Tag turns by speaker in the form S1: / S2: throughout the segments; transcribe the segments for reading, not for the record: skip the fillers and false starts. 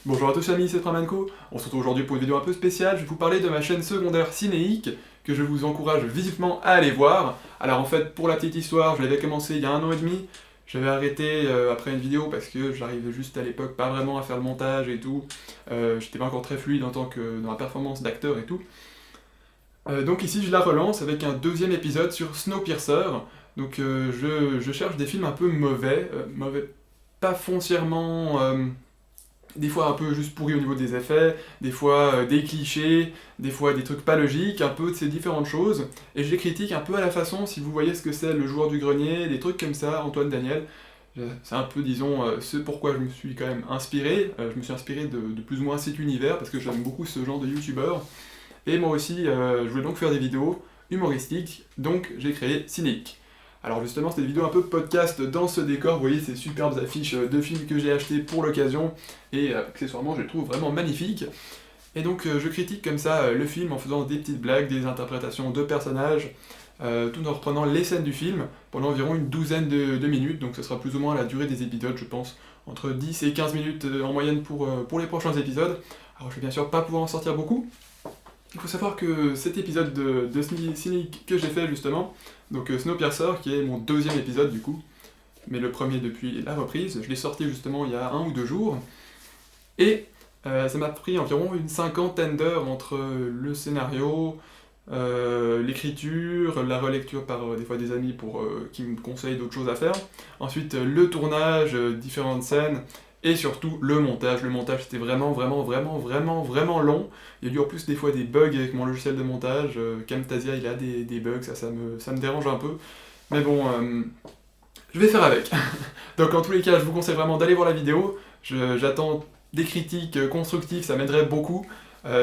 S1: Bonjour à tous amis, c'est Pramanco. On se retrouve aujourd'hui pour une vidéo un peu spéciale. Je vais vous parler de ma chaîne secondaire Cinéique, que je vous encourage vivement à aller voir. Alors en fait, pour la petite histoire, je l'avais commencé il y a 1 an et demi. J'avais arrêté après une vidéo parce que j'arrivais juste à l'époque pas vraiment à faire le montage et tout. J'étais pas encore très fluide en tant que dans la performance d'acteur et tout. Donc ici je la relance avec un deuxième épisode sur Snowpiercer. Donc je cherche des films un peu mauvais, pas foncièrement... des fois un peu juste pourri au niveau des effets, des fois des clichés, des fois des trucs pas logiques, un peu de ces différentes choses, et je les critique un peu à la façon, si vous voyez ce que c'est le joueur du grenier, des trucs comme ça, Antoine Daniel. C'est un peu, disons, ce pourquoi je me suis quand même inspiré. Je me suis inspiré de plus ou moins cet univers, parce que j'aime beaucoup ce genre de youtubeurs. Et moi aussi, je voulais donc faire des vidéos humoristiques, donc j'ai créé Cinéique. Alors justement, c'est des vidéos un peu podcast dans ce décor, vous voyez ces superbes affiches de films que j'ai achetées pour l'occasion, et accessoirement je les trouve vraiment magnifiques. Et donc je critique comme ça le film en faisant des petites blagues, des interprétations de personnages, tout en reprenant les scènes du film pendant environ une douzaine de minutes, donc ce sera plus ou moins la durée des épisodes je pense, entre 10 et 15 minutes en moyenne pour les prochains épisodes. Alors je vais bien sûr pas pouvoir en sortir beaucoup. Il faut savoir que cet épisode de Cinéique que j'ai fait justement, donc Snowpiercer, qui est mon deuxième épisode du coup, mais le premier depuis la reprise, je l'ai sorti justement il y a 1 ou 2 jours, et ça m'a pris environ une cinquantaine d'heures entre le scénario, l'écriture, la relecture par des fois des amis qui me conseillent d'autres choses à faire, ensuite le tournage, différentes scènes, et surtout le montage. Le montage c'était vraiment long. Il y a eu en plus des fois des bugs avec mon logiciel de montage. Camtasia il a des bugs, ça me dérange un peu. Mais bon, je vais faire avec. Donc en tous les cas, je vous conseille vraiment d'aller voir la vidéo. J'attends des critiques constructives, ça m'aiderait beaucoup.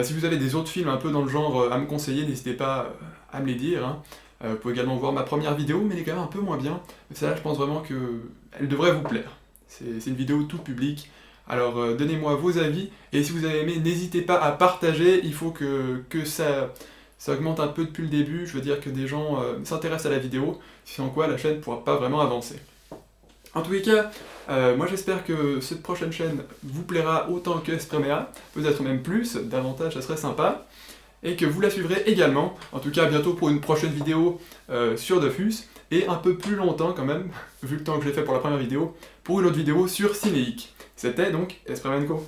S1: Si vous avez des autres films un peu dans le genre à me conseiller, n'hésitez pas à me les dire. Hein. Vous pouvez également voir ma première vidéo, mais elle est quand même un peu moins bien. Mais celle-là, je pense vraiment qu'elle devrait vous plaire. C'est une vidéo tout public, alors donnez-moi vos avis, et si vous avez aimé, n'hésitez pas à partager, il faut que ça augmente un peu depuis le début, je veux dire que des gens s'intéressent à la vidéo, sinon quoi la chaîne ne pourra pas vraiment avancer. En tous les cas, moi j'espère que cette prochaine chaîne vous plaira autant que Spremea, peut-être même plus, davantage ça serait sympa, et que vous la suivrez également, en tout cas bientôt pour une prochaine vidéo sur Dofus, et un peu plus longtemps quand même, vu le temps que j'ai fait pour la première vidéo, pour une autre vidéo sur Cinéique. C'était donc Espremenco.